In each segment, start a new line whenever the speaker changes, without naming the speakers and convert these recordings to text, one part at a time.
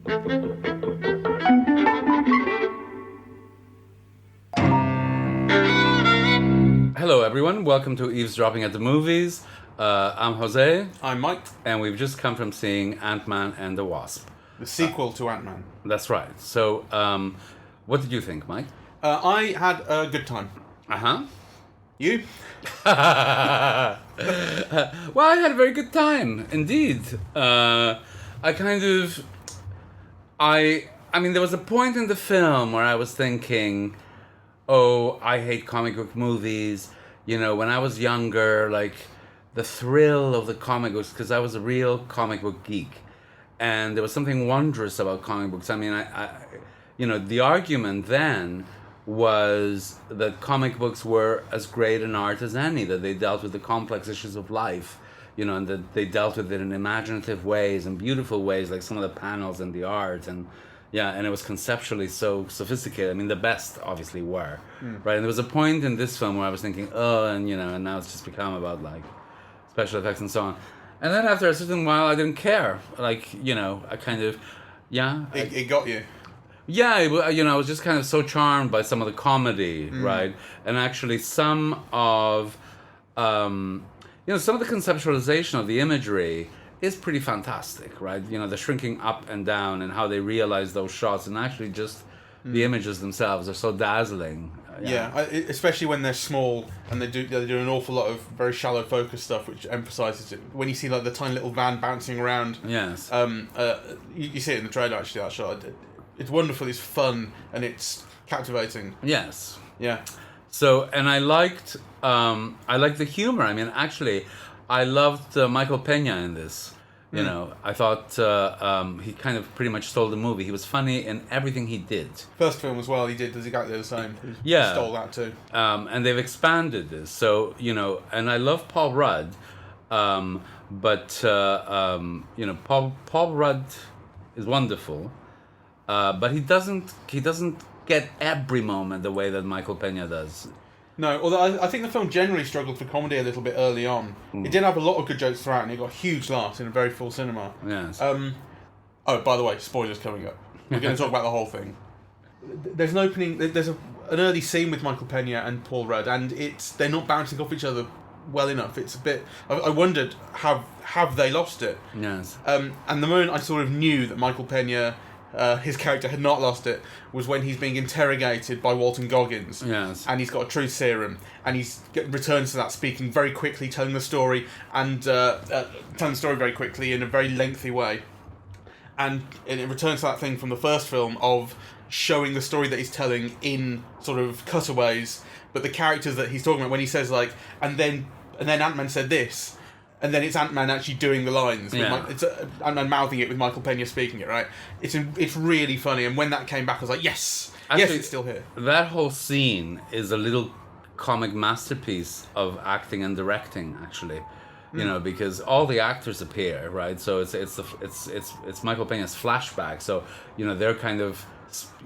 Hello, everyone. Welcome to Eavesdropping at the Movies. I'm José.
I'm Mike.
And we've just come from seeing Ant-Man and the Wasp.
The sequel to Ant-Man.
That's right. So, what did you think, Mike?
I had a good time.
Uh-huh.
You?
Well, I had a very good time, indeed. I mean, there was a point in the film where I was thinking, oh, I hate comic book movies. You know, when I was younger, like, the thrill of the comic books, because I was a real comic book geek. And there was something wondrous about comic books. I mean, the argument then was that comic books were as great an art as any, that they dealt with the complex issues of life, and that they dealt with it in imaginative ways and beautiful ways, like some of the panels and the art, and it was conceptually so sophisticated. I mean, the best obviously were, right? And there was a point in this film where I was thinking, and now it's just become about like special effects and so on. And then after a certain while, I didn't care. Like, I kind of,
It got you.
Yeah, I was just kind of so charmed by some of the comedy, right? And actually some of the conceptualization of the imagery is pretty fantastic, right? The shrinking up and down and how they realize those shots, and actually just the images themselves are so dazzling.
Especially when they're small and they do an awful lot of very shallow focus stuff, which emphasizes it. When you see like the tiny little van bouncing around,
yes,
you see it in the trailer. Actually, that shot, it's wonderful. It's fun and it's captivating.
Yes,
yeah.
So, and I liked the humor. I mean, actually, I loved Michael Peña in this. I thought he kind of pretty much stole the movie. He was funny in everything he did.
First film as well, he did exactly the same. He stole that too.
And they've expanded this. So, and I love Paul Rudd. Paul Rudd is wonderful. But he doesn't get every moment the way that Michael Peña does.
No, although I think the film generally struggled for comedy a little bit early on. It did have a lot of good jokes throughout, and it got huge laughs in a very full cinema.
Yes.
Oh, by the way, spoilers coming up. We're going to talk about the whole thing. There's an opening. There's an early scene with Michael Peña and Paul Rudd, and they're not bouncing off each other well enough. It's a bit. I wondered have they lost it?
Yes.
And the moment I sort of knew that Michael Peña, his character, had not lost it was when he's being interrogated by Walton Goggins.
Yes.
And he's got a truth serum, and he returns to that speaking very quickly, telling the story, and telling the story very quickly in a very lengthy way. And it returns to that thing from the first film of showing the story that he's telling in sort of cutaways, but the characters that he's talking about, when he says like, and then Ant-Man said this, and then it's Ant-Man actually doing the lines. It's Ant-Man mouthing it with Michael Peña speaking it, right? It's really funny. And when that came back, I was like, yes! Actually, yes, it's still here.
That whole scene is a little comic masterpiece of acting and directing, actually. Because all the actors appear, right? So it's Michael Peña's flashback. So, they're kind of...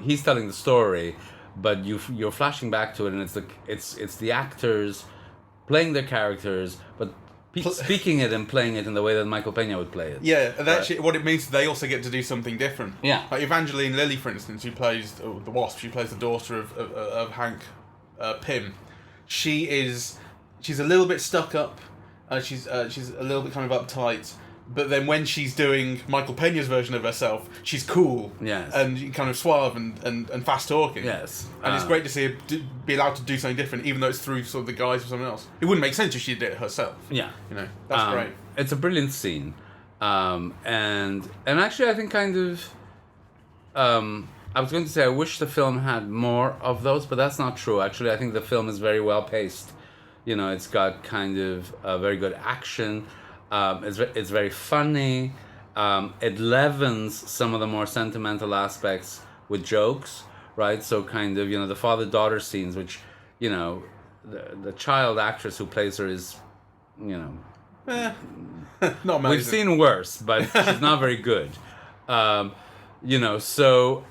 He's telling the story, but you're flashing back to it, and it's the actors playing their characters, but speaking it and playing it in the way that Michael Peña would play it.
Yeah, and actually, what it means is they also get to do something different.
Yeah.
Like Evangeline Lilly, for instance, who plays the Wasp, she plays the daughter of Hank Pym. She's a little bit stuck up. She's a little bit kind of uptight. But then when she's doing Michael Peña's version of herself, she's cool.
Yes.
And kind of suave and fast talking.
Yes.
And it's great to see her be allowed to do something different, even though it's through sort of the guise of someone else. It wouldn't make sense if she did it herself.
Yeah.
That's great.
It's a brilliant scene. And actually I think kind of... I was going to say I wish the film had more of those, but that's not true. Actually, I think the film is very well paced. It's got kind of very good action. It's very funny. It leavens some of the more sentimental aspects with jokes, right? So kind of, the father-daughter scenes, which, the child actress who plays her is,
not amazing.
We've seen worse, but she's not very good. So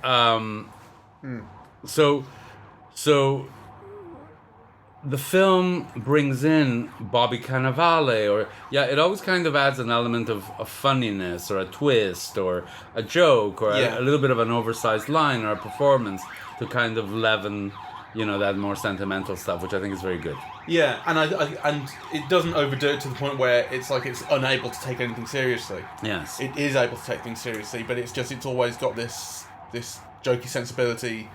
the film brings in Bobby Cannavale, or it always kind of adds an element of funniness or a twist or a joke or
Yeah.
a little bit of an oversized line or a performance to kind of leaven, that more sentimental stuff, which I think is very good.
Yeah, and and it doesn't overdo it to the point where it's like it's unable to take anything seriously.
Yes.
It is able to take things seriously, but it's always got this jokey sensibility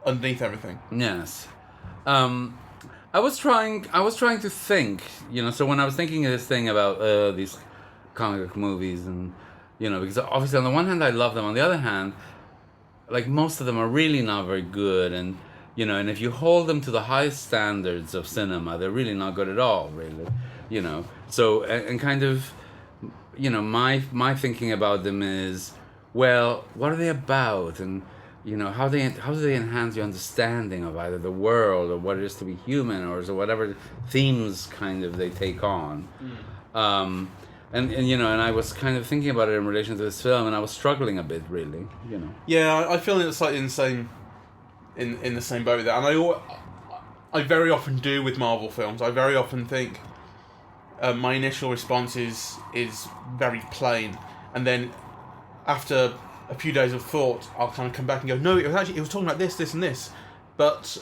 underneath everything.
Yes. I was trying to think, so when I was thinking of this thing about these comic book movies, and because obviously on the one hand I love them, on the other hand, like most of them are really not very good, and and if you hold them to the highest standards of cinema, they're really not good at all, really, So and kind of, my thinking about them is, well, what are they about, and how do they enhance your understanding of either the world or what it is to be human, or so whatever themes kind of they take on. And I was kind of thinking about it in relation to this film, and I was struggling a bit, really.
Yeah, I feel it's slightly in the same boat with that, and I very often do with Marvel films. I very often think my initial response is very plain, and then after a few days of thought, I'll kind of come back and go, no, it was talking about this, and this, but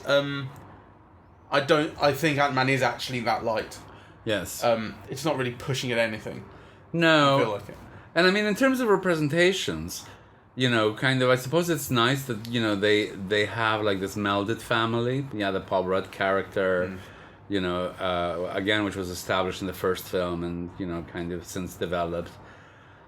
I think Ant-Man is actually that light.
Yes.
It's not really pushing at anything.
No.
I feel like it.
And I mean, in terms of representations, kind of, I suppose it's nice that, they have like this melded family. Yeah, the Paul Rudd character, again, which was established in the first film and, kind of since developed.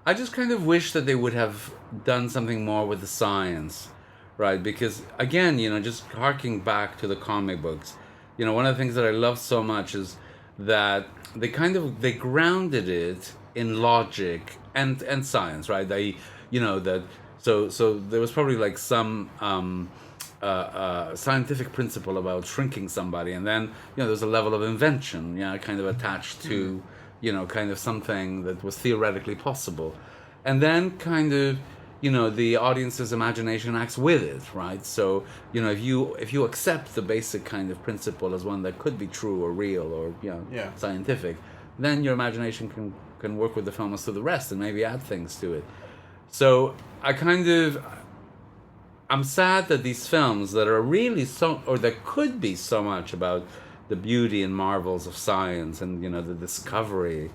I just kind of wish that they would have done something more with the science, right? Because, again, just harking back to the comic books, one of the things that I love so much is that they grounded it in logic and science, right? So there was probably like some scientific principle about shrinking somebody, and then there's a level of invention, kind of attached to kind of something that was theoretically possible, and then kind of the audience's imagination acts with it, right? So if you accept the basic kind of principle as one that could be true or real or scientific, then your imagination can work with the film as to the rest and maybe add things to it. So I'm sad that these films that are really that could be so much about the beauty and marvels of science and the discovery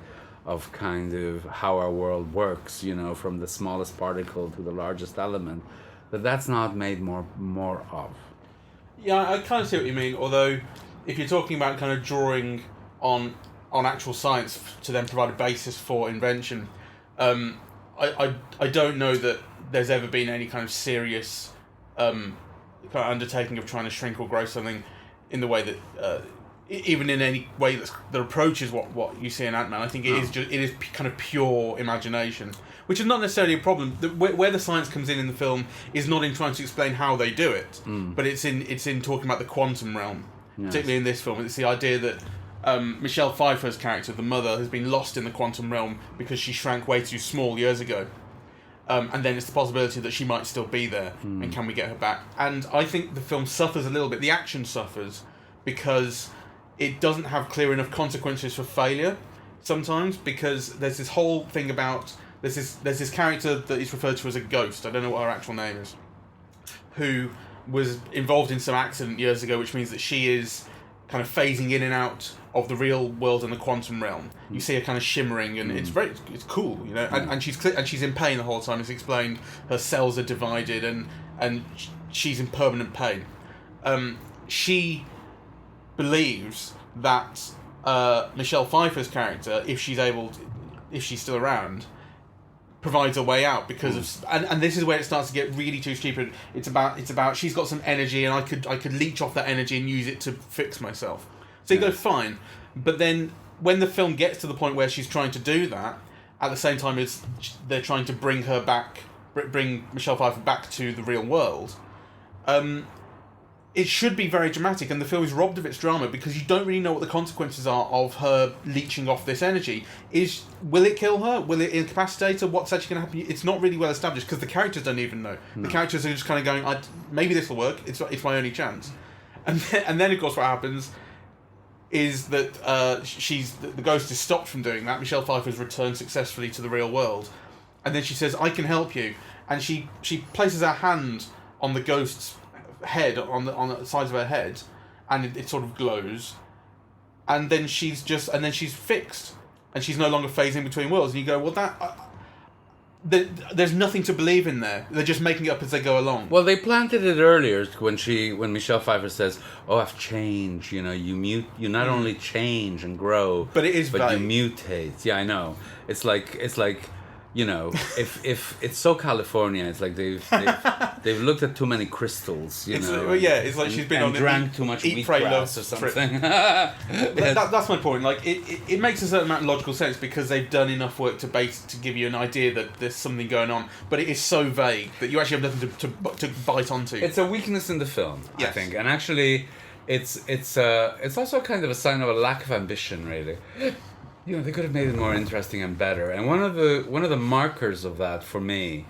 of kind of how our world works, from the smallest particle to the largest element, that's not made more of.
Yeah, I kind of see what you mean. Although, if you're talking about kind of drawing on actual science to then provide a basis for invention, I don't know that there's ever been any kind of serious kind of undertaking of trying to shrink or grow something in the way that even in any way that approaches what you see in Ant-Man. I think it is kind of pure imagination, which is not necessarily a problem. Where the science comes in the film is not in trying to explain how they do it, but it's in talking about the quantum realm. Yes. Particularly in this film, it's the idea that Michelle Pfeiffer's character, the mother, has been lost in the quantum realm because she shrank way too small years ago. And then it's the possibility that she might still be there, and can we get her back? And I think the film suffers a little bit. The action suffers because it doesn't have clear enough consequences for failure sometimes, because there's this whole thing about there's this character that is referred to as a ghost. I don't know what her actual name is, who was involved in some accident years ago, which means that she is kind of phasing in and out of the real world and the quantum realm. You see her kind of shimmering, and it's cool, and she's in pain the whole time. It's explained her cells are divided, and she's in permanent pain. She believes that Michelle Pfeiffer's character, if she's still around, provides a way out because of, and this is where it starts to get really too stupid. It's about she's got some energy, and I could leech off that energy and use it to fix myself. So you go, fine, but then when the film gets to the point where she's trying to do that, at the same time as they're trying to bring Michelle Pfeiffer back to the real world, it should be very dramatic, and the film is robbed of its drama because you don't really know what the consequences are of her leeching off this energy. Will it kill her? Will it incapacitate her? What's actually going to happen? It's not really well established because the characters don't even know. No. The characters are just kind of going, maybe this will work. It's my only chance. And then of course what happens is that the ghost is stopped from doing that. Michelle Pfeiffer's returned successfully to the real world, and then she says, "I can help you," and she places her hand on the ghost's head, on the sides of her head, and it sort of glows, and then she's fixed, and she's no longer phasing between worlds. And you go, well, there's nothing to believe in there. They're just making it up as they go along.
Well, they planted it earlier when Michelle Pfeiffer says, "Oh, I've changed." You not only change and grow,
but it is
but
vague.
you mutate. Yeah, I know. It's like if it's so California, it's like they've looked at too many crystals. It's
like she's been on
drank too much wheatgrass or something.
That's my point. Like it makes a certain amount of logical sense because they've done enough work to give you an idea that there's something going on, but it is so vague that you actually have nothing to bite onto.
It's a weakness in the film,
yes.
I think, and actually, it's also kind of a sign of a lack of ambition, really. They could have made it more interesting and better. And one of the markers of that for me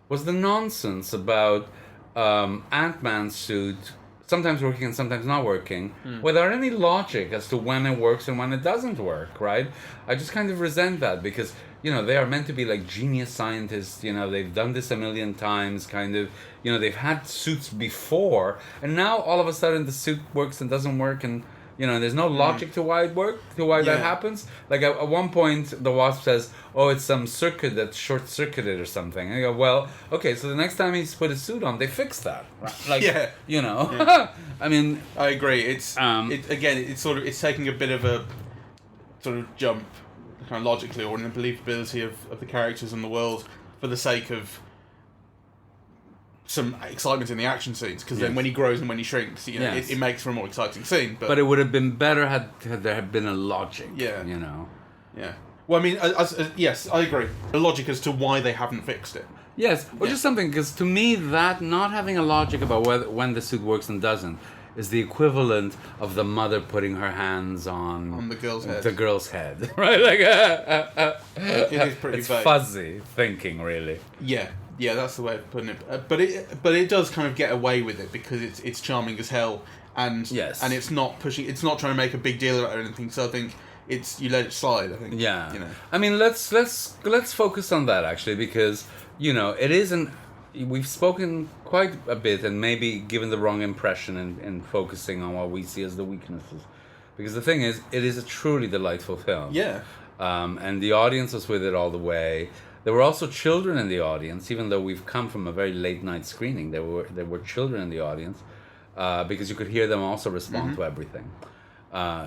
was the nonsense about Ant-Man's suit sometimes working and sometimes not working, without any logic as to when it works and when it doesn't work, right? I just kind of resent that because, they are meant to be like genius scientists, they've done this a million times, kind of, they've had suits before, and now all of a sudden the suit works and doesn't work, and there's no logic to why that happens. Like at one point, the Wasp says, "Oh, it's some circuit that's short-circuited or something." And I go, "Well, okay, so the next time he's put his suit on, they fix that." Like, I mean,
I agree. It's it's taking a bit of a sort of jump, kind of logically, or in the believability of the characters and the world for the sake of some excitement in the action scenes, because then when he grows and when he shrinks, it makes for a more exciting scene. But
it would have been better had there had been a logic.
Yeah. Well, I mean, yes, I agree. The logic as to why they haven't fixed it.
Yes, or just something, because to me, that not having a logic about when the suit works and doesn't is the equivalent of the mother putting her hands on
the girl's head.
The girl's head, right? Like
it is pretty
it's
vague.
fuzzy thinking, really.
Yeah, that's the way of putting it. But it does kind of get away with it because it's charming as hell, and and it's not trying to make a big deal about it or anything. So I think you let it slide. I think.
Yeah. I mean, let's focus on that actually, because it isn't. We've spoken quite a bit and maybe given the wrong impression in focusing on what we see as the weaknesses, because the thing is, it is a truly delightful film.
Yeah.
And the audience was with it all the way. There were also children in the audience, even though we've come from a very late night screening. There were children in the audience, because you could hear them also respond to everything.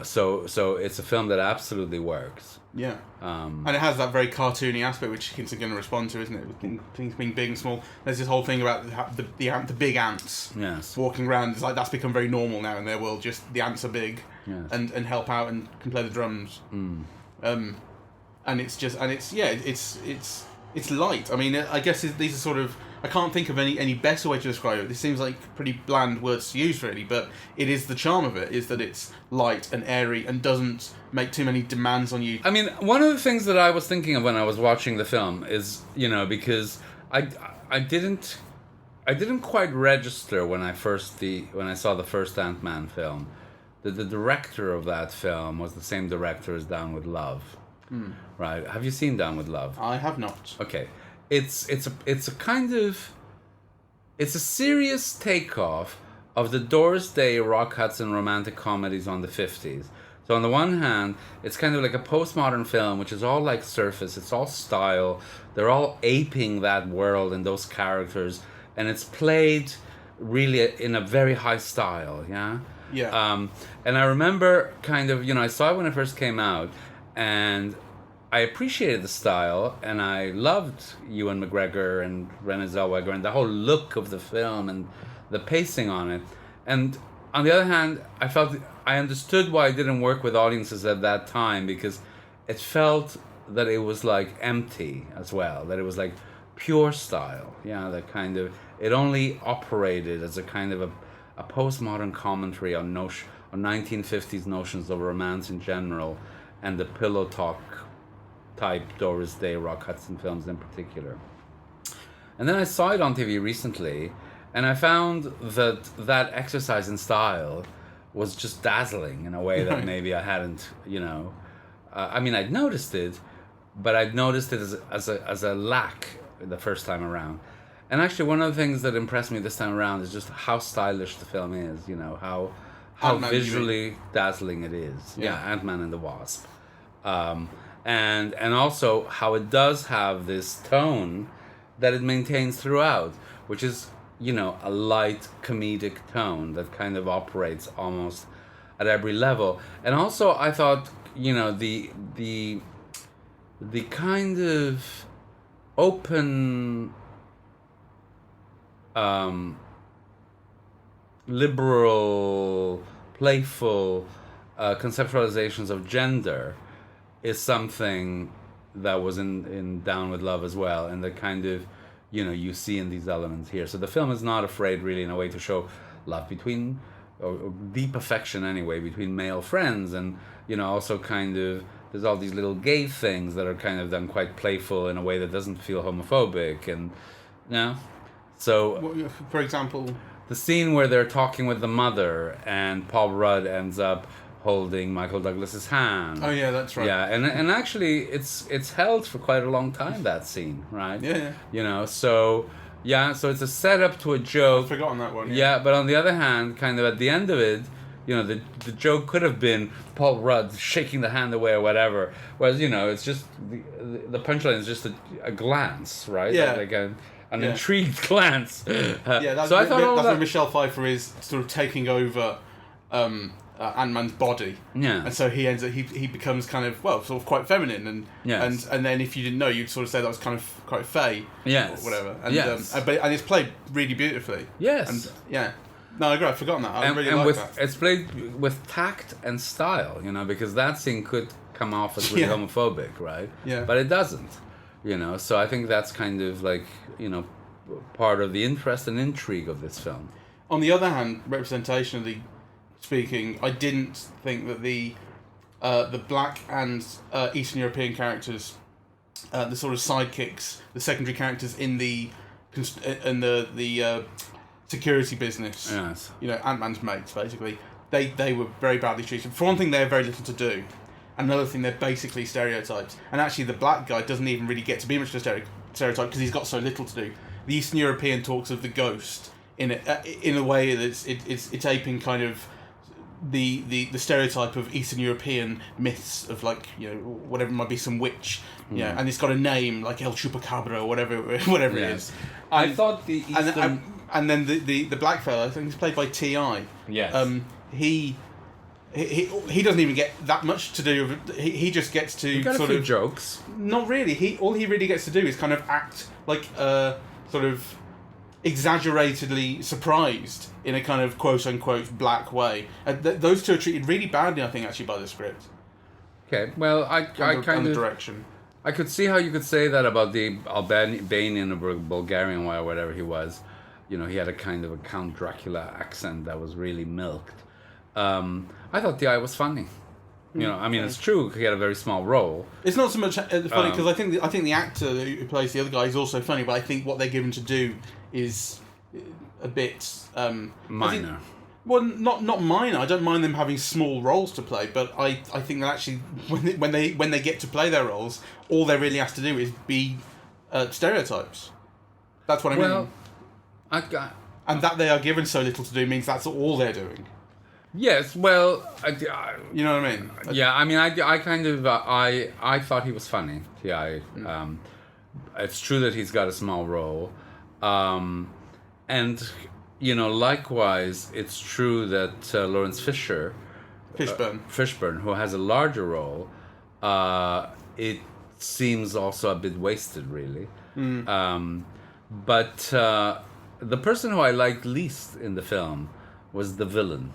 So it's a film that absolutely works.
Yeah. And it has that very cartoony aspect which kids are going to respond to, isn't it? With things being big and small. There's this whole thing about the big ants walking around. It's like that's become very normal now in their world. Just the ants are big and help out and can play the drums. And it's light. I mean, I guess these are sort of. I can't think of any better way to describe it. This seems like pretty bland words to use, really, but it is the charm of it, is that it's light and airy and doesn't make too many demands on you.
I mean, one of the things that I was thinking of when I was watching the film is, because I didn't quite register when I saw the first Ant-Man film that the director of that film was the same director as Down with Love. Right? Have you seen Down with Love?
I have not.
Okay. It's a serious takeoff of the Doris Day, Rock Hudson romantic comedies on the 50s. So on the one hand, it's kind of like a postmodern film, which is all like surface, it's all style, they're all aping that world and those characters, and it's played really in a very high style, yeah?
Yeah.
And I remember kind of, I saw it when it first came out, and I appreciated the style, and I loved Ewan McGregor and Renée Zellweger and the whole look of the film and the pacing on it. And on the other hand, I understood why it didn't work with audiences at that time, because it felt that it was like empty as well, that it was like pure style. Yeah, that kind of, it only operated as a kind of a postmodern commentary on 1950s notions of romance in general, and the pillow talk type Doris Day, Rock Hudson films in particular. And then I saw it on TV recently, and I found that exercise in style was just dazzling in a way that maybe I hadn't, I mean, I'd noticed it, but I'd noticed it as a lack the first time around. And actually, one of the things that impressed me this time around is just how stylish the film is. How
Ant-Man,
visually dazzling it is. Yeah, Ant-Man and the Wasp, and also how it does have this tone that it maintains throughout, which is a light comedic tone that kind of operates almost at every level. And also, I thought the kind of open, liberal, playful conceptualizations of gender is something that was in Down with Love as well, and the kind of you see in these elements here. So the film is not afraid really in a way to show love between, or deep affection anyway, between male friends, and also kind of there's all these little gay things that are kind of done quite playful in a way that doesn't feel homophobic. And so
for example,
the scene where they're talking with the mother and Paul Rudd ends up holding Michael Douglas's hand.
Oh yeah, that's right.
Yeah, and actually it's held for quite a long time, that scene, right?
Yeah.
So it's a setup to a joke.
I've forgotten that one.
Yeah, but on the other hand, kind of at the end of it, the joke could have been Paul Rudd shaking the hand away or whatever. Whereas, it's just the punchline is just a glance, right?
Yeah.
Like an intrigued glance.
That's,
so I thought
that's when Michelle Pfeiffer is sort of taking over Ant-Man's body.
Yeah.
And so he becomes kind of, sort of quite feminine, and then if you didn't know, you'd sort of say that was kind of quite fey.
Yes.
Or whatever. And,
yes.
And it's played really beautifully.
Yes.
And yeah. No, I agree. I've forgotten that. I really like that.
It's played with tact and style, because that scene could come off as really homophobic, right?
Yeah.
But it doesn't, So I think that's kind of like, part of the interest and intrigue of this film.
On the other hand, representationally speaking, I didn't think that the black and Eastern European characters, the sort of sidekicks, the secondary characters in the security business,
yes.
Ant-Man's mates, basically, they were very badly treated. For one thing, they have very little to do. Another thing, they're basically stereotypes. And actually, the black guy doesn't even really get to be much of a stereotype because he's got so little to do. The Eastern European talks of the ghost in a way that it's aping kind of the stereotype of Eastern European myths of whatever, it might be some witch, and it's got a name like El Chupacabra or whatever it is.
I thought the Eastern...
and then the black fella, I think he's played by T.I.
Yes.
He doesn't even get that much to do with it. He just gets to
got
sort
a few
of
jokes.
Not really. All he really gets to do is kind of act like sort of exaggeratedly surprised in a kind of quote unquote black way. Those two are treated really badly, I think, actually, by the script.
Okay, well, I kind
the
of
direction.
I could see how you could say that about the Albanian or Bulgarian or whatever he was. He had a kind of a Count Dracula accent that was really milked. I thought the eye was funny. It's true he had a very small role.
It's not so much funny because I think the actor who plays the other guy is also funny, but I think what they're given to do is a bit
minor.
Not minor. I don't mind them having small roles to play, but I think that actually when they get to play their roles, all they really have to do is be stereotypes. That's what I mean. And that they are given so little to do means that's all they're doing.
Yes, well,
you know what I mean?
Yeah, I mean, I kind of I thought he was funny. Yeah, it's true that he's got a small role, and likewise, it's true that Lawrence Fishburne, who has a larger role, it seems also a bit wasted, really. But the person who I liked least in the film was the villain.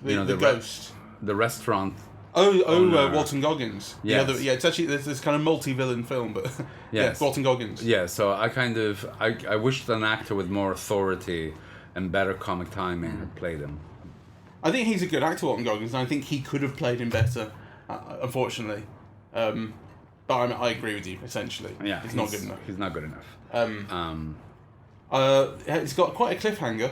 The ghost.
The restaurant.
Walton Goggins.
Yes.
It's actually this kind of multi-villain film, but
yes.
Walton Goggins.
Yeah, so I wished an actor with more authority and better comic timing had played him.
I think he's a good actor, Walton Goggins, and I think he could have played him better, unfortunately. But I agree with you, essentially.
Yeah,
he's not good enough.
He's not good enough.
It's got quite a cliffhanger.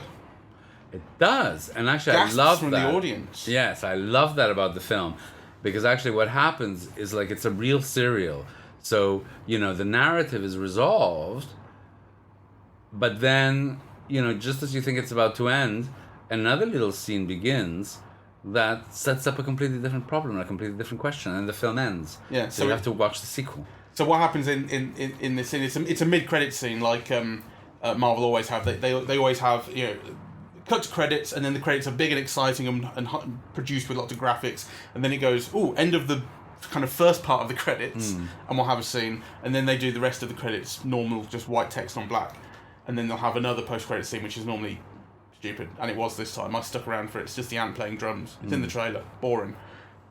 It does, and actually,
Gasps
I love
from
that.
the audience.
Yes, I love that about the film, because actually, what happens is like it's a real serial. So the narrative is resolved, but then just as you think it's about to end, another little scene begins that sets up a completely different problem, a completely different question, and the film ends.
Yeah,
so you have to watch the sequel.
So what happens in this scene? It's a mid-credit scene, like Marvel always have. They always have cut to credits, and then the credits are big and exciting and produced with lots of graphics, and then it goes, end of the kind of first part of the credits, and we'll have a scene, and then they do the rest of the credits normal, just white text on black, and then they'll have another post-credit scene, which is normally stupid, and it was this time. I stuck around for it. It's just the ant playing drums. It's in the trailer. Boring.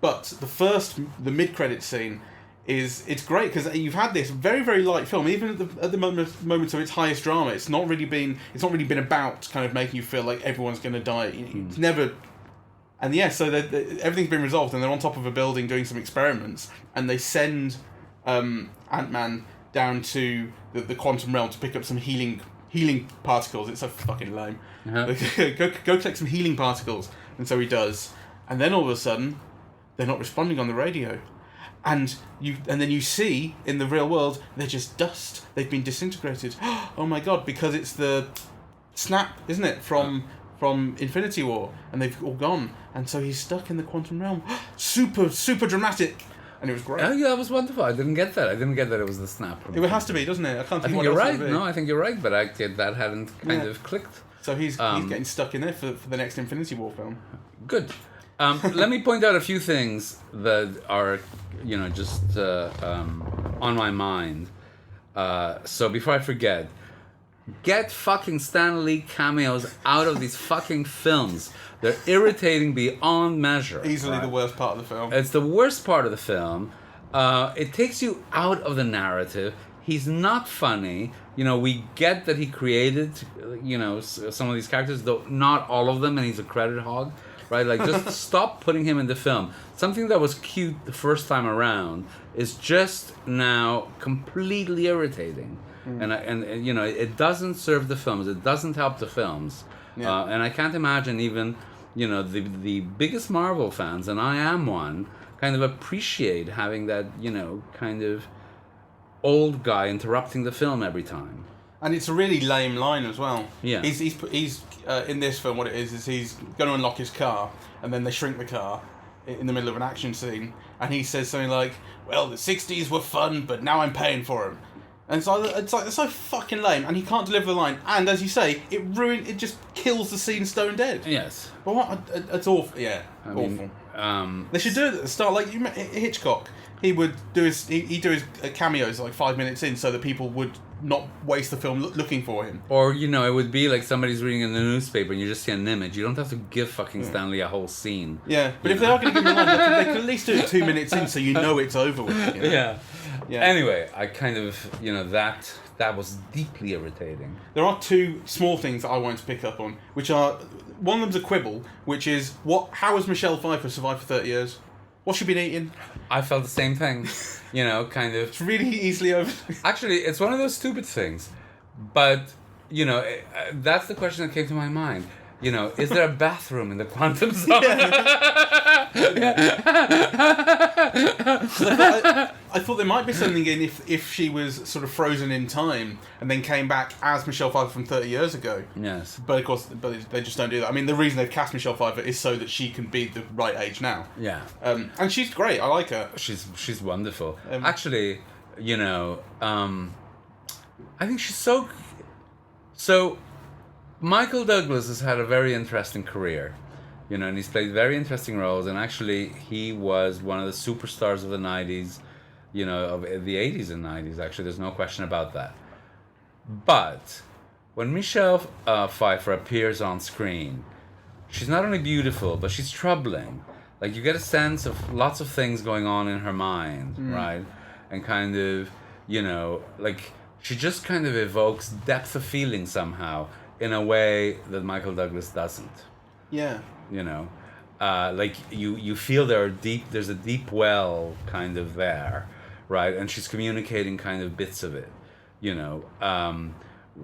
But the mid-credit scene it's great, because you've had this very, very light film, even at the moment of its highest drama. It's not really been about kind of making you feel like everyone's going to die. It's never. And so everything's been resolved, and they're on top of a building doing some experiments, and they send Ant-Man down to the quantum realm to pick up some healing particles. It's so fucking lame. Go collect some healing particles, and so he does. And then all of a sudden, they're not responding on the radio. And then you see in the real world they're just dust. They've been disintegrated. Oh my god! Because it's the snap, isn't it, from Infinity War, and they've all gone, and so he's stuck in the quantum realm. Super dramatic, and it was great.
Oh yeah, that was wonderful. I didn't get that. It was the snap.
It has to be, doesn't it? I can't think.
I think you're right. No, I think you're right, but that hadn't kind of clicked.
So he's getting stuck in there for the next Infinity War film.
Good. Let me point out a few things that are, just on my mind. So before I forget, get fucking Stan Lee cameos out of these fucking films. They're irritating beyond measure.
Easily the worst part of the film.
It's the worst part of the film. It takes you out of the narrative. He's not funny. We get that he created, some of these characters, though not all of them, and he's a credit hog. Right, like just stop putting him in the film. Something that was cute the first time around is just now completely irritating, and it doesn't serve the films. It doesn't help the films, and I can't imagine even the biggest Marvel fans, and I am one, kind of appreciate having that kind of old guy interrupting the film every time.
And it's a really lame line as well.
Yeah.
He's in this film, what it is he's going to unlock his car, and then they shrink the car in the middle of an action scene, and he says something like, well, the 60s were fun, but now I'm paying for them. And it's so fucking lame, and he can't deliver the line, and as you say, it just kills the scene stone dead.
Yes.
But what? It's awful. Yeah, awful. They should do it at the start, like Hitchcock. He would do his cameos like 5 minutes in, so that people would not waste the film looking for him.
Or it would be like somebody's reading in the newspaper and you just see an image. You don't have to give fucking Stanley a whole scene.
Yeah, but if they are going to give him a line, they can at least do it 2 minutes in, so it's over with.
Yeah. Anyway, I kind of that was deeply irritating.
There are two small things that I wanted to pick up on, which are, one of them's a quibble, which is how has Michelle Pfeiffer survived for 30 years? What's she been eating?
I felt the same thing, kind of.
It's really easily over.
Actually, it's one of those stupid things, but that's the question that came to my mind. Is there a bathroom in the quantum zone?
I thought there might be something in if she was sort of frozen in time and then came back as Michelle Pfeiffer from 30 years ago.
Yes.
But of course, they just don't do that. I mean, the reason they've cast Michelle Pfeiffer is so that she can be the right age now.
Yeah.
And she's great. I like her.
She's wonderful. Actually, I think she's so. Michael Douglas has had a very interesting career, and he's played very interesting roles, and actually he was one of the superstars of the 90s, of the 80s and 90s, actually, there's no question about that. But when Michelle Pfeiffer appears on screen, she's not only beautiful, but she's troubling. Like, you get a sense of lots of things going on in her mind, right? And kind of, like, she just kind of evokes depth of feeling somehow, in a way that Michael Douglas doesn't.
Yeah.
Like you feel there's a deep well kind of there, right? And she's communicating kind of bits of it,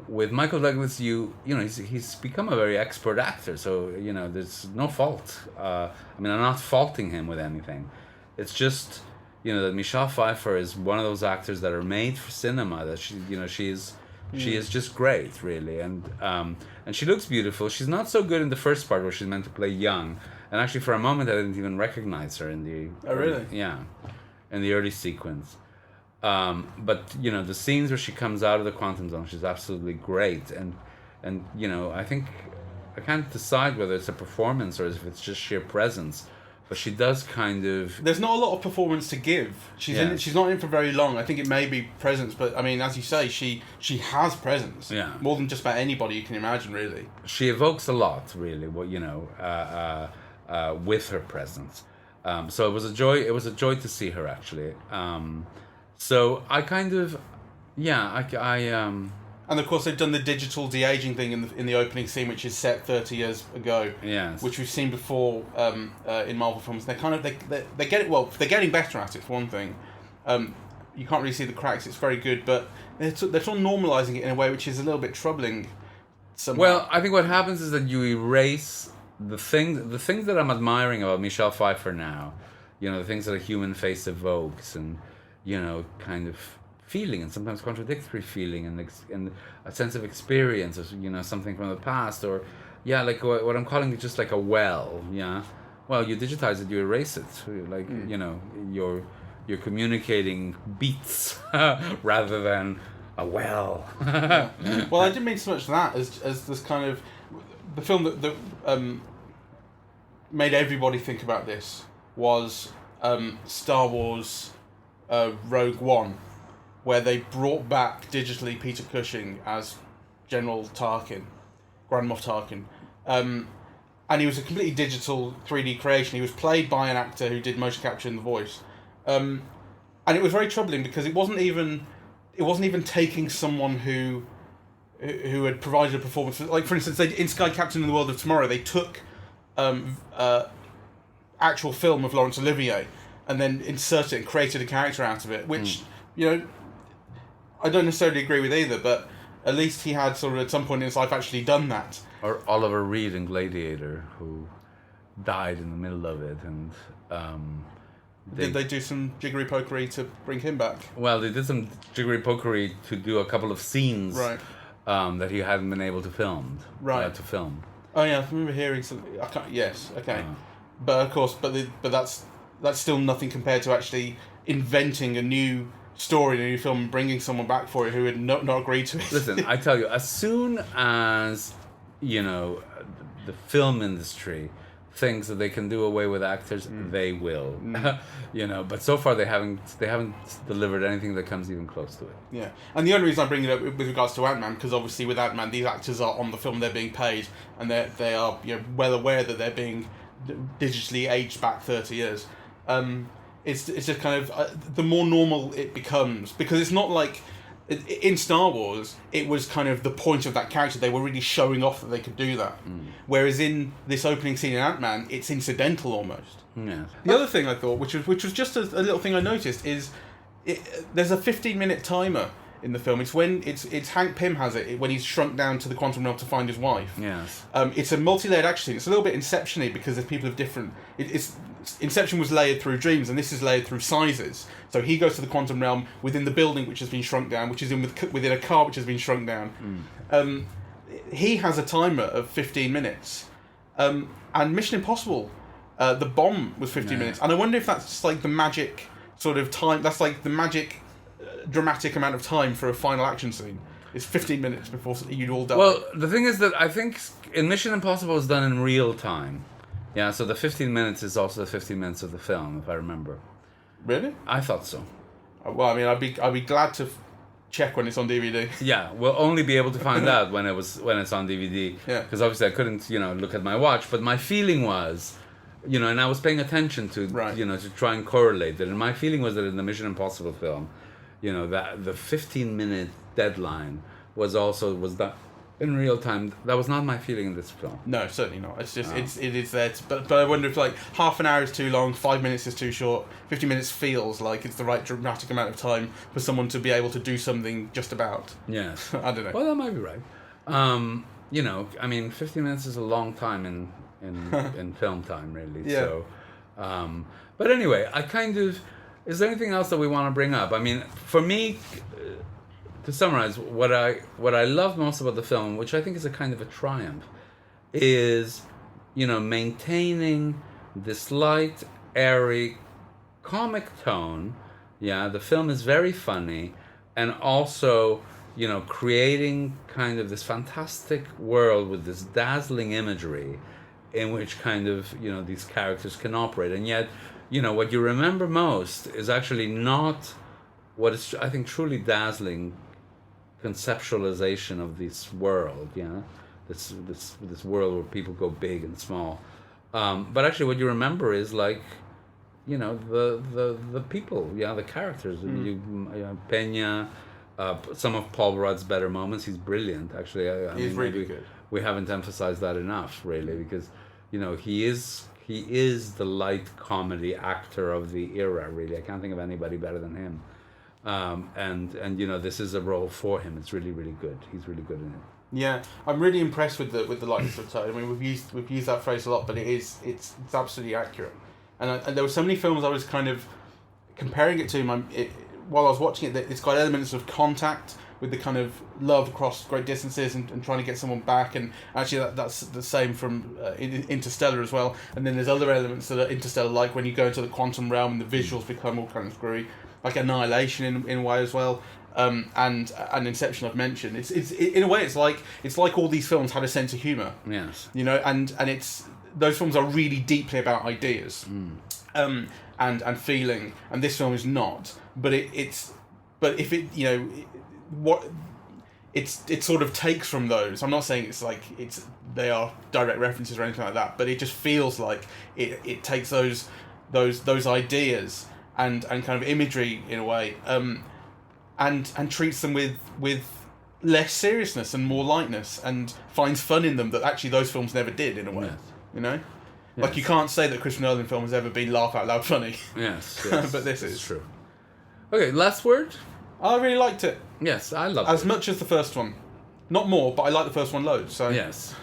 with Michael Douglas, he's become a very expert actor. So there's no fault. I mean, I'm not faulting him with anything. It's just that Michelle Pfeiffer is one of those actors that are made for cinema. That she is just great, really, and she looks beautiful. She's not so good in the first part where she's meant to play young, and actually for a moment I didn't even recognize her in the.
Oh really?
Yeah, in the early sequence. But the scenes where she comes out of the quantum zone, she's absolutely great, and I think I can't decide whether it's a performance or if it's just sheer presence. But she does kind of.
There's not a lot of performance to give. She's not in for very long. I think it may be presence, but I mean, as you say, she has presence.
Yeah.
More than just about anybody you can imagine, really.
She evokes a lot, really. With her presence. So it was a joy. It was a joy to see her actually. So I kind of,
And of course, they've done the digital de-aging thing in the opening scene, which is set 30 years ago.
Yes.
Which we've seen before in Marvel films. They're kind of they get it well. They're getting better at it for one thing. You can't really see the cracks. It's very good, but they're sort of normalizing it in a way which is a little bit troubling. Somehow.
Well, I think what happens is that you erase the things that I'm admiring about Michelle Pfeiffer now. The things that a human face evokes, and kind of feeling, and sometimes contradictory feeling, and a sense of experience, or something from the past, or like what I'm calling it, just like a well. Well, you digitize it, you erase it. Like you're communicating beats rather than a well.
Yeah. Well, I didn't mean so much that as this kind of the film that made everybody think about this was Star Wars Rogue One, where they brought back digitally Peter Cushing as General Tarkin, Grand Moff Tarkin. And he was a completely digital 3D creation. He was played by an actor who did motion capture in the voice. And it was very troubling because it wasn't even taking someone who had provided a performance. Like, for instance, in Sky Captain in the World of Tomorrow, they took actual film of Laurence Olivier and then inserted it and created a character out of it, which, I don't necessarily agree with either, but at least he had sort of at some point in his life actually done that.
Or Oliver Reed in Gladiator, who died in the middle of it, and
did they do some jiggery-pokery to bring him back?
Well, they did some jiggery-pokery to do a couple of scenes,
right,
that he hadn't been able to film.
Right.
To film.
Oh yeah, I remember hearing something. Yes, okay, but of course, but that's still nothing compared to actually inventing a new story in a new film and bringing someone back for it who had not agreed to it.
Listen, I tell you, as soon as the film industry thinks that they can do away with actors, they will. But so far they haven't delivered anything that comes even close to it.
Yeah, and the only reason I bring it up with regards to Ant-Man, because obviously with Ant-Man these actors are on the film, they're being paid, and they are well aware that they're being digitally aged back 30 years. It's just kind of the more normal it becomes, because it's not like in Star Wars it was kind of the point of that character. They were really showing off that they could do that, whereas in this opening scene in Ant-Man it's incidental almost.
Yeah.
The other thing I thought, which was just a little thing I noticed, is there's a 15-minute timer in the film. It's when it's Hank Pym has it when he's shrunk down to the quantum realm to find his wife.
Yes.
It's a multi-layered action scene. It's a little bit Inception-y because there's people of different. Inception was layered through dreams, and this is layered through sizes. So he goes to the quantum realm within the building, which has been shrunk down, which is within a car, which has been shrunk down. He has a timer of 15 minutes, and Mission Impossible, the bomb was 15 minutes, and I wonder if that's just like the magic sort of time. That's like the magic dramatic amount of time for a final action scene. It's 15 minutes before you'd all die.
Well, the thing is that I think in Mission Impossible is done in real time. Yeah, so the 15 minutes is also the 15 minutes of the film, if I remember.
Really?
I thought so.
Well, I mean, I'd be glad to check when it's on DVD.
Yeah, we'll only be able to find out when it's on DVD.
Yeah.
Because obviously I couldn't, look at my watch. But my feeling was, and I was paying attention to,
right,
to try and correlate it. And my feeling was that in the Mission Impossible film, that the 15-minute deadline was in real time. That was not my feeling in this film.
No, certainly not. It's just it is there. But I wonder if like half an hour is too long, 5 minutes is too short, 50 minutes feels like it's the right dramatic amount of time for someone to be able to do something just about.
Yes.
I don't know.
Well, that might be right. You know, I mean, 50 minutes is a long time in film time, really.
Yeah.
So, but anyway, is there anything else that we want to bring up? I mean, for me, to summarize, what I love most about the film, which I think is a kind of a triumph, is, you know, maintaining this light, airy, comic tone. Yeah, the film is very funny, and also, you know, creating kind of this fantastic world with this dazzling imagery in which kind of, you know, these characters can operate. And yet, you know, what you remember most is actually not what is, I think, truly dazzling conceptualization of this world, yeah, this world where people go big and small, but actually what you remember is, like, you know, the people, yeah, the characters. Peña, some of Paul Rudd's better moments. He's brilliant, actually. I
He's
mean,
really good.
We haven't emphasized that enough, really, because, you know, he is the light comedy actor of the era, really. I can't think of anybody better than him. And you know, this is a role for him. It's really, really good. He's really good in it.
Yeah, I'm really impressed with the lightness of tone. I mean, we've used that phrase a lot, but it's absolutely accurate. And there were so many films I was kind of comparing it to. While I was watching it, it's got elements of contact with the kind of love across great distances and trying to get someone back. And actually, that's the same from Interstellar as well. And then there's other elements that are Interstellar, like when you go into the quantum realm and the visuals become all kind of screwy. Like Annihilation in a way as well, and Inception I've mentioned. It's in a way it's like all these films had a sense of humour.
Yes.
You know, and it's those films are really deeply about ideas, and feeling. And this film is not, but but if it, you know, it sort of takes from those. I'm not saying they are direct references or anything like that, but it just feels like it takes those ideas and kind of imagery in a way, and treats them with less seriousness and more lightness, and finds fun in them that actually those films never did in a way.
Yes.
You know,
yes.
Like you can't say that Christopher Nolan film has ever been laugh out loud funny.
Yes.
But this is
true. Okay, last word.
I really liked it.
Yes, I loved
as
it.
much as the first one, not more, but I like the first one loads. So
yes.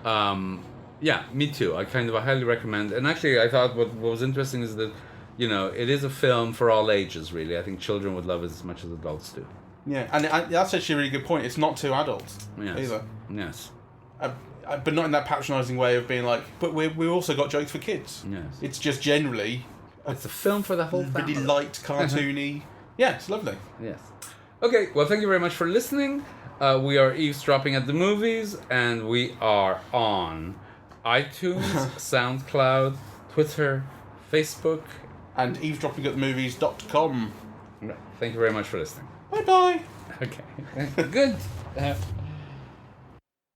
Yeah, me too. I highly recommend. And actually, I thought what was interesting is that, you know, it is a film for all ages, really. I think children would love it as much as adults do.
Yeah, and that's actually a really good point. It's not too adult either.
Yes.
But not in that patronising way of being like, but we also got jokes for kids.
Yes.
It's just generally...
It's a film for the whole family.
Really light, cartoony. Yeah, it's lovely.
Yes. Okay, well, thank you very much for listening. We are eavesdropping at the movies, and we are on iTunes, SoundCloud, Twitter, Facebook,
and eavesdroppingatthemovies.com.
Right. Thank you very much for listening.
Bye-bye.
Okay. Good.